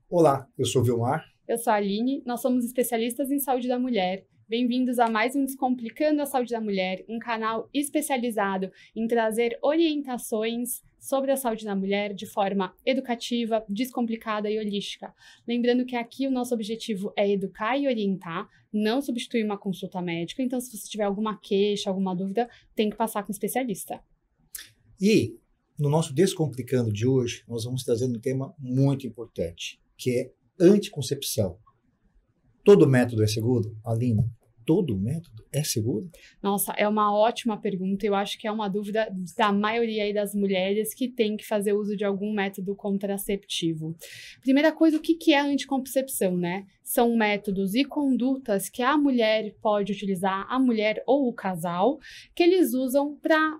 Olá, eu sou o Vilmar. Eu sou a Aline, nós somos especialistas em saúde da mulher. Bem-vindos a mais um Descomplicando a Saúde da Mulher, um canal especializado em trazer orientações sobre a saúde da mulher de forma educativa, descomplicada e holística. Lembrando que aqui o nosso objetivo é educar e orientar, não substituir uma consulta médica, então se você tiver alguma queixa, alguma dúvida, tem que passar com um especialista. E no nosso Descomplicando de hoje, nós vamos trazer um tema muito importante, que é anticoncepção. Todo método é seguro? Aline, todo método é seguro? Nossa, é uma ótima pergunta. Eu acho que é uma dúvida da maioria aí das mulheres que tem que fazer uso de algum método contraceptivo. Primeira coisa, o que é a anticoncepção, né? São métodos e condutas que a mulher pode utilizar, a mulher ou o casal, que eles usam para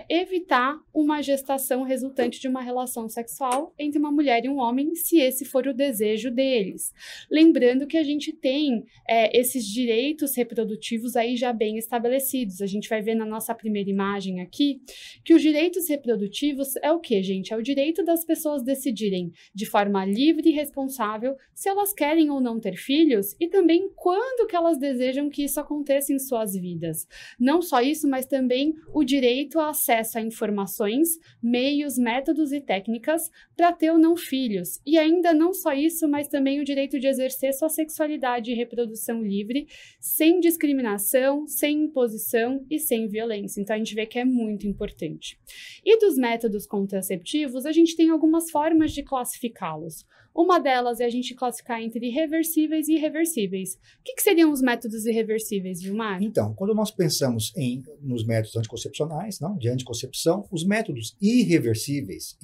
evitar uma gestação resultante de uma relação sexual entre uma mulher e um homem, se esse for o desejo deles. Lembrando que a gente tem esses direitos reprodutivos aí já bem estabelecidos. A gente vai ver na nossa primeira imagem aqui que os direitos reprodutivos é o que, gente? É o direito das pessoas decidirem de forma livre e responsável se elas querem ou não ter filhos e também quando que elas desejam que isso aconteça em suas vidas. Não só isso, mas também o direito a acesso a informações, meios, métodos e técnicas para ter ou não filhos. E ainda não só isso, mas também o direito de exercer sua sexualidade e reprodução livre, sem discriminação, sem imposição e sem violência. Então a gente vê que é muito importante. E dos métodos contraceptivos, a gente tem algumas formas de classificá-los. Uma delas é a gente classificar entre reversíveis e irreversíveis. O que seriam os métodos irreversíveis, Vilmar? Então, quando nós pensamos nos métodos anticoncepcionais, não, de anticoncepção, os métodos irreversíveis,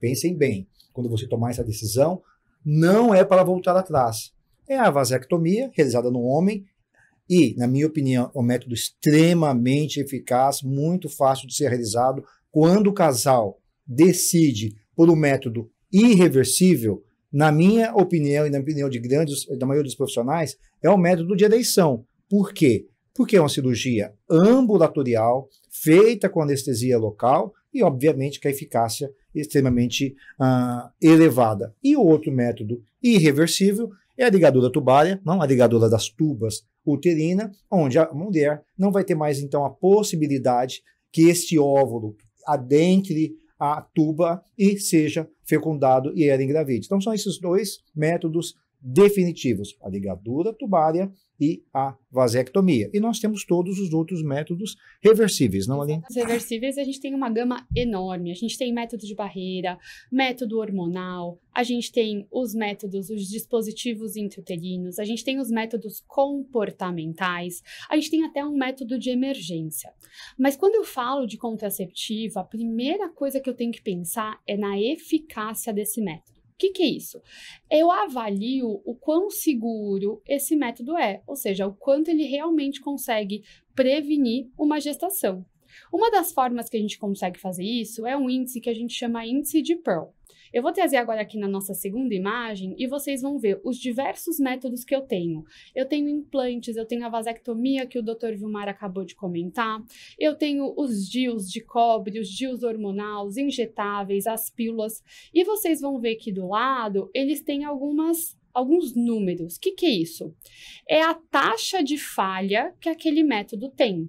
pensem bem, quando você tomar essa decisão, não é para voltar atrás. É a vasectomia, realizada no homem, e, na minha opinião, é um método extremamente eficaz, muito fácil de ser realizado. Quando o casal decide por um método irreversível, na minha opinião e na opinião da maioria dos profissionais, é um método de eleição. Por quê? Porque é uma cirurgia ambulatorial, feita com anestesia local e, obviamente, que a eficácia é extremamente elevada. E o outro método irreversível é a ligadura tubária, não a ligadura das tubas uterina, onde a mulher não vai ter mais, então, a possibilidade que este óvulo adentre a tuba e seja fecundado e ela engravide. Então, são esses dois métodos definitivos, a ligadura tubária e a vasectomia. E nós temos todos os outros métodos reversíveis, não, Aline? Os reversíveis, a gente tem uma gama enorme. A gente tem método de barreira, método hormonal, a gente tem os métodos, os dispositivos intrauterinos, a gente tem os métodos comportamentais, a gente tem até um método de emergência. Mas quando eu falo de contraceptivo, a primeira coisa que eu tenho que pensar é na eficácia desse método. O que é isso? Eu avalio o quão seguro esse método é, ou seja, o quanto ele realmente consegue prevenir uma gestação. Uma das formas que a gente consegue fazer isso é um índice que a gente chama índice de Pearl. Eu vou trazer agora aqui na nossa segunda imagem e vocês vão ver os diversos métodos que eu tenho. Eu tenho implantes, eu tenho a vasectomia que o Dr. Vilmar acabou de comentar, eu tenho os DIUs de cobre, os DIUs hormonais, os injetáveis, as pílulas, e vocês vão ver que do lado eles têm alguns números. O que é isso? É a taxa de falha que aquele método tem.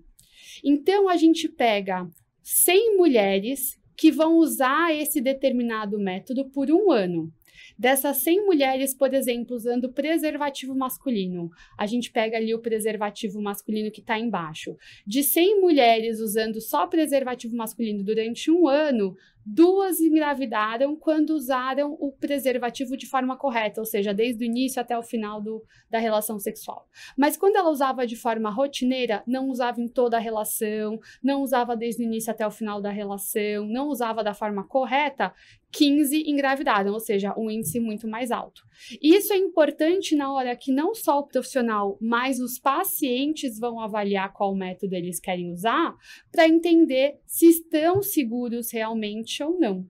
Então, a gente pega 100 mulheres que vão usar esse determinado método por um ano. Dessas 100 mulheres, por exemplo, usando preservativo masculino, a gente pega ali o preservativo masculino que está embaixo. De 100 mulheres usando só preservativo masculino durante um ano, 2 engravidaram quando usaram o preservativo de forma correta, ou seja, desde o início até o final da relação sexual. Mas quando ela usava de forma rotineira, não usava em toda a relação, não usava desde o início até o final da relação, não usava da forma correta, 15 engravidaram, ou seja, um índice muito mais alto. E isso é importante na hora que não só o profissional, mas os pacientes vão avaliar qual método eles querem usar para entender se estão seguros realmente ou não.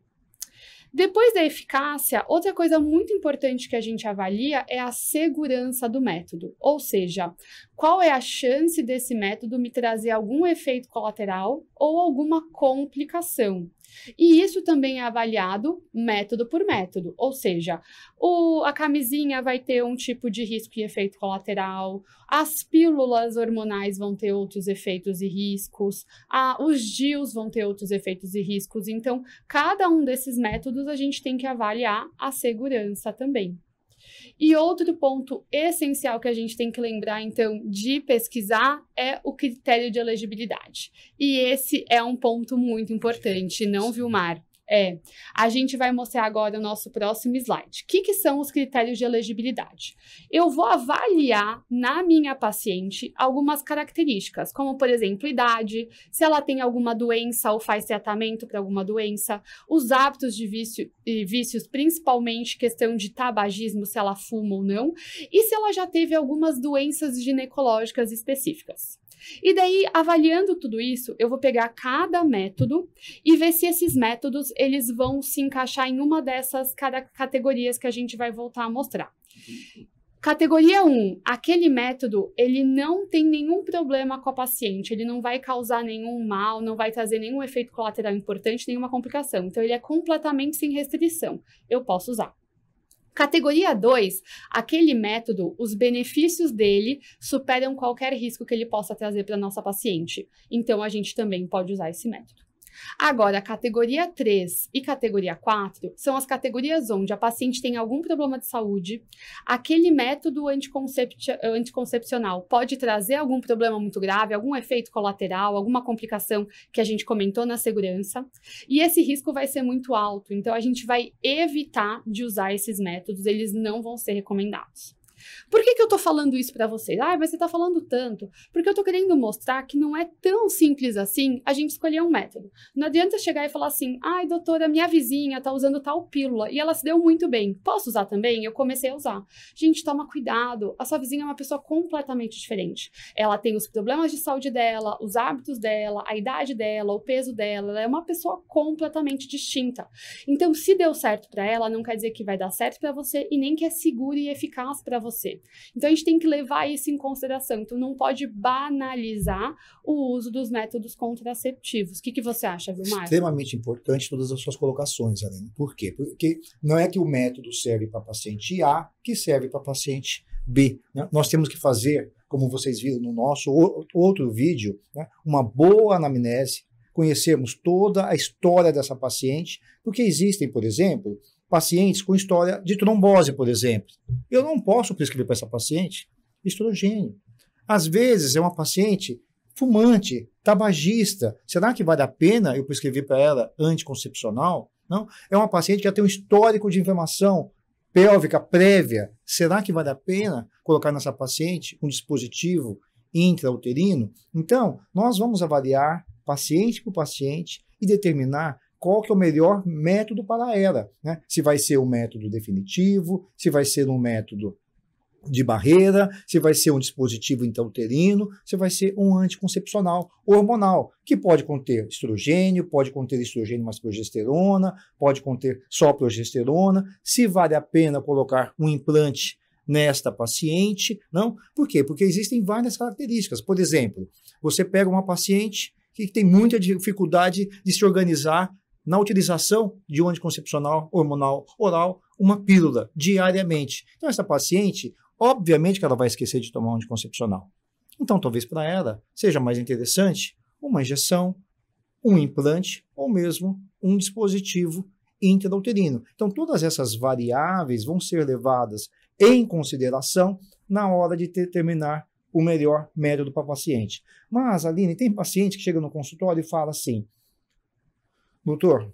Depois da eficácia, outra coisa muito importante que a gente avalia é a segurança do método, ou seja, qual é a chance desse método me trazer algum efeito colateral ou alguma complicação. E isso também é avaliado método por método, ou seja, a camisinha vai ter um tipo de risco e efeito colateral, as pílulas hormonais vão ter outros efeitos e riscos, os DIUs vão ter outros efeitos e riscos, então cada um desses métodos a gente tem que avaliar a segurança também. E outro ponto essencial que a gente tem que lembrar, então, de pesquisar é o critério de elegibilidade. E esse é um ponto muito importante, não, Vilmar? A gente vai mostrar agora o nosso próximo slide. O que são os critérios de elegibilidade? Eu vou avaliar na minha paciente algumas características, como, por exemplo, idade, se ela tem alguma doença ou faz tratamento para alguma doença, os hábitos de vícios, principalmente questão de tabagismo, se ela fuma ou não, e se ela já teve algumas doenças ginecológicas específicas. E daí, avaliando tudo isso, eu vou pegar cada método e ver se esses métodos eles vão se encaixar em uma dessas categorias que a gente vai voltar a mostrar. Categoria 1, aquele método, ele não tem nenhum problema com a paciente, ele não vai causar nenhum mal, não vai trazer nenhum efeito colateral importante, nenhuma complicação. Então, ele é completamente sem restrição. Eu posso usar. Categoria 2, aquele método, os benefícios dele superam qualquer risco que ele possa trazer para a nossa paciente. Então, a gente também pode usar esse método. Agora, a categoria 3 e categoria 4 são as categorias onde a paciente tem algum problema de saúde, aquele método anticoncepcional pode trazer algum problema muito grave, algum efeito colateral, alguma complicação que a gente comentou na segurança, e esse risco vai ser muito alto, então a gente vai evitar de usar esses métodos, eles não vão ser recomendados. Por que eu tô falando isso para vocês? Mas você tá falando tanto. Porque eu tô querendo mostrar que não é tão simples assim a gente escolher um método. Não adianta chegar e falar assim, doutora, minha vizinha tá usando tal pílula e ela se deu muito bem. Posso usar também? Eu comecei a usar. Gente, toma cuidado. A sua vizinha é uma pessoa completamente diferente. Ela tem os problemas de saúde dela, os hábitos dela, a idade dela, o peso dela. Ela é uma pessoa completamente distinta. Então, se deu certo para ela, não quer dizer que vai dar certo para você e nem que é seguro e eficaz para você. Então, a gente tem que levar isso em consideração. Então, não pode banalizar o uso dos métodos contraceptivos. O que você acha, Vilmar? Extremamente importante todas as suas colocações, Aline. Por quê? Porque não é que o método serve para paciente A que serve para paciente B. Né? Nós temos que fazer, como vocês viram no nosso outro vídeo, né, uma boa anamnese, conhecermos toda a história dessa paciente, porque existem, por exemplo, pacientes com história de trombose, por exemplo. Eu não posso prescrever para essa paciente estrogênio. Às vezes é uma paciente fumante, tabagista. Será que vale a pena eu prescrever para ela anticoncepcional? Não. É uma paciente que já tem um histórico de inflamação pélvica prévia. Será que vale a pena colocar nessa paciente um dispositivo intrauterino? Então, nós vamos avaliar paciente por paciente e determinar qual que é o melhor método para ela, né? Se vai ser um método definitivo, se vai ser um método de barreira, se vai ser um dispositivo intrauterino, se vai ser um anticoncepcional hormonal, que pode conter estrogênio, pode conter estrogênio mais progesterona, pode conter só progesterona, se vale a pena colocar um implante nesta paciente, não? Por quê? Porque existem várias características. Por exemplo, você pega uma paciente que tem muita dificuldade de se organizar na utilização de um anticoncepcional hormonal oral, uma pílula, diariamente. Então, essa paciente, obviamente que ela vai esquecer de tomar um anticoncepcional. Então, talvez para ela seja mais interessante uma injeção, um implante ou mesmo um dispositivo intrauterino. Então, todas essas variáveis vão ser levadas em consideração na hora de determinar o melhor método para o paciente. Mas, Aline, tem paciente que chega no consultório e fala assim, doutor,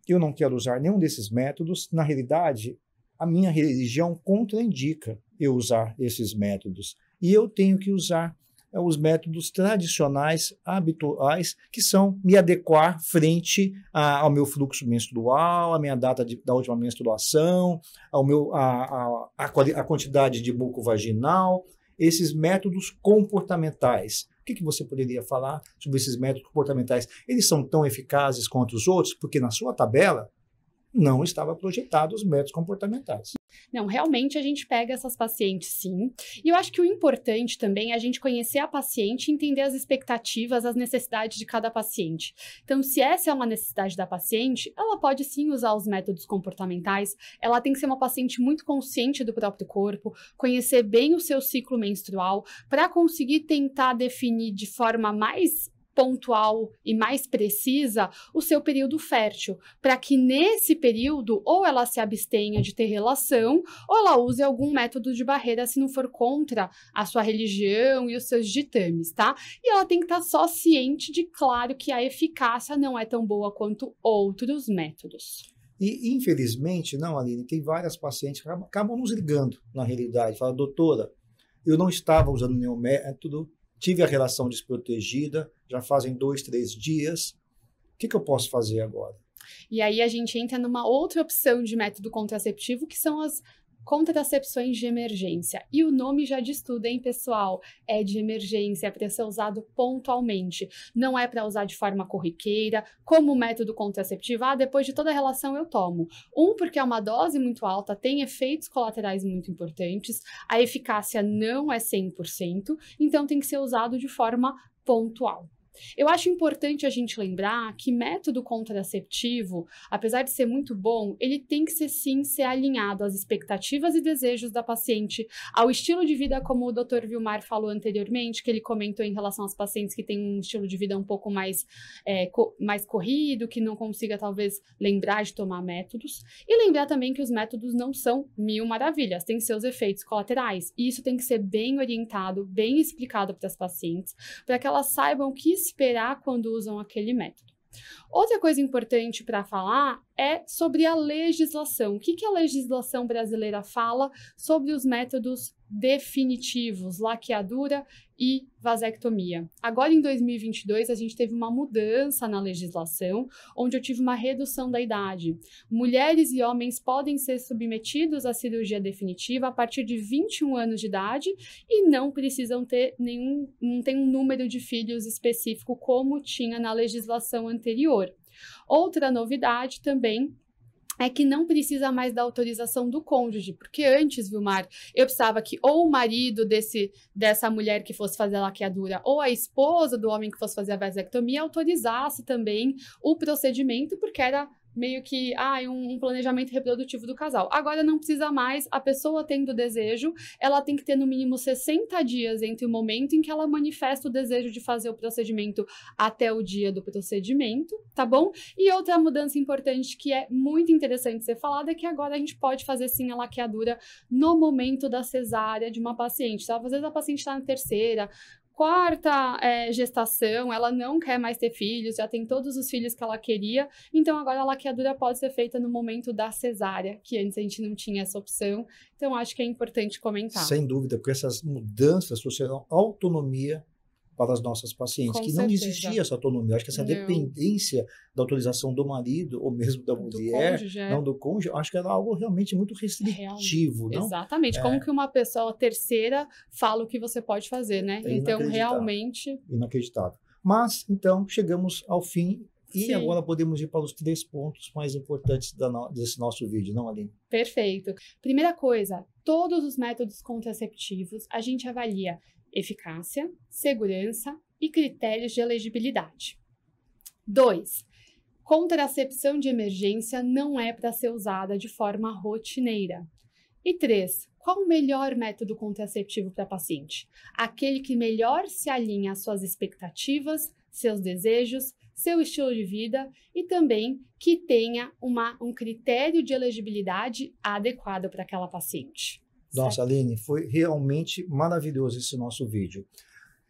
eu não quero usar nenhum desses métodos. Na realidade, a minha religião contraindica eu usar esses métodos. E eu tenho que usar os métodos tradicionais, habituais, que são me adequar frente ao meu fluxo menstrual, à minha data da última menstruação, a quantidade de muco vaginal, esses métodos comportamentais. O que você poderia falar sobre esses métodos comportamentais? Eles são tão eficazes quanto os outros? Porque na sua tabela não estava projetado os métodos comportamentais. Não, realmente a gente pega essas pacientes, sim. E eu acho que o importante também é a gente conhecer a paciente e entender as expectativas, as necessidades de cada paciente. Então, se essa é uma necessidade da paciente, ela pode sim usar os métodos comportamentais. Ela tem que ser uma paciente muito consciente do próprio corpo, conhecer bem o seu ciclo menstrual, para conseguir tentar definir de forma mais pontual e mais precisa o seu período fértil, para que nesse período ou ela se abstenha de ter relação ou ela use algum método de barreira se não for contra a sua religião e os seus ditames, tá? E ela tem que estar só ciente de, claro, que a eficácia não é tão boa quanto outros métodos. E, infelizmente, não, Aline, tem várias pacientes que acabam nos ligando, na realidade. Fala, doutora, eu não estava usando nenhum método, tive a relação desprotegida, já fazem 2, 3 dias. O que eu posso fazer agora? E aí a gente entra numa outra opção de método contraceptivo, que são as contracepções de emergência. E o nome já diz tudo, hein, pessoal? É de emergência, é para ser usado pontualmente. Não é para usar de forma corriqueira, como método contraceptivo. Depois de toda a relação eu tomo. Porque é uma dose muito alta, tem efeitos colaterais muito importantes, a eficácia não é 100%, então tem que ser usado de forma pontual. Eu acho importante a gente lembrar que método contraceptivo, apesar de ser muito bom, ele tem que ser alinhado às expectativas e desejos da paciente, ao estilo de vida, como o Dr. Vilmar falou anteriormente, que ele comentou em relação às pacientes que têm um estilo de vida um pouco mais corrido, que não consiga talvez lembrar de tomar métodos. E lembrar também que os métodos não são mil maravilhas, têm seus efeitos colaterais. E isso tem que ser bem orientado, bem explicado para as pacientes, para que elas saibam o que esperar quando usam aquele método. Outra coisa importante para falar é sobre a legislação. O que a legislação brasileira fala sobre os métodos definitivos, laqueadura e vasectomia? Agora, em 2022, a gente teve uma mudança na legislação, onde eu tive uma redução da idade. Mulheres e homens podem ser submetidos à cirurgia definitiva a partir de 21 anos de idade e não precisam ter não tem um número de filhos específico como tinha na legislação anterior. Outra novidade também é que não precisa mais da autorização do cônjuge, porque antes, Vilmar, eu precisava que ou o marido dessa mulher que fosse fazer a laqueadura ou a esposa do homem que fosse fazer a vasectomia autorizasse também o procedimento, porque era meio que um planejamento reprodutivo do casal. Agora não precisa mais, a pessoa tendo desejo, ela tem que ter no mínimo 60 dias entre o momento em que ela manifesta o desejo de fazer o procedimento até o dia do procedimento, tá bom? E outra mudança importante que é muito interessante ser falada é que agora a gente pode fazer sim a laqueadura no momento da cesárea de uma paciente, tá? Às vezes a paciente está na terceira, quarta gestação, ela não quer mais ter filhos, já tem todos os filhos que ela queria, então agora a laqueadura pode ser feita no momento da cesárea, que antes a gente não tinha essa opção, então acho que é importante comentar. Sem dúvida, porque essas mudanças trouxeram autonomia para as nossas pacientes, Com que certeza. não existia essa autonomia. Acho que essa dependência da autorização do marido, ou mesmo da mulher, não do cônjuge, acho que era algo realmente muito restritivo. Não? Exatamente. Como que uma pessoa terceira fala o que você pode fazer, né? Então, realmente... Inacreditável. Mas, então, chegamos ao fim e Sim. Agora podemos ir para os 3 pontos mais importantes desse nosso vídeo, não, Aline? Perfeito. Primeira coisa, todos os métodos contraceptivos a gente avalia eficácia, segurança e critérios de elegibilidade. 2. Contracepção de emergência não é para ser usada de forma rotineira. E 3. Qual o melhor método contraceptivo para a paciente? Aquele que melhor se alinha às suas expectativas, seus desejos, seu estilo de vida e também que tenha um critério de elegibilidade adequado para aquela paciente. Nossa, Aline, foi realmente maravilhoso esse nosso vídeo.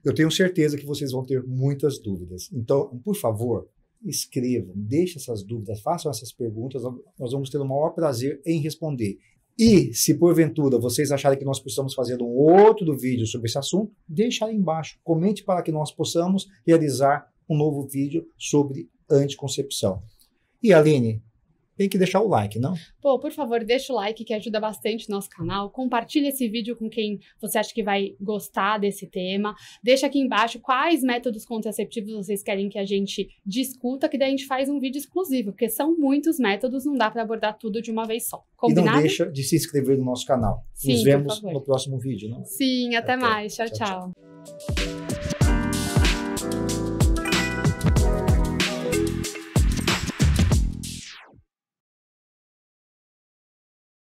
Eu tenho certeza que vocês vão ter muitas dúvidas. Então, por favor, escrevam, deixem essas dúvidas, façam essas perguntas, nós vamos ter o maior prazer em responder. E, se porventura vocês acharem que nós precisamos fazer um outro vídeo sobre esse assunto, deixe aí embaixo, comente para que nós possamos realizar um novo vídeo sobre anticoncepção. E, Aline, tem que deixar o like, não? Pô, por favor, deixa o like que ajuda bastante o nosso canal. Compartilha esse vídeo com quem você acha que vai gostar desse tema. Deixa aqui embaixo quais métodos contraceptivos vocês querem que a gente discuta, que daí a gente faz um vídeo exclusivo, porque são muitos métodos, não dá para abordar tudo de uma vez só. Combinado? E não deixa de se inscrever no nosso canal. Sim, nos vemos no próximo vídeo, não? Sim, até mais. Tchau, tchau.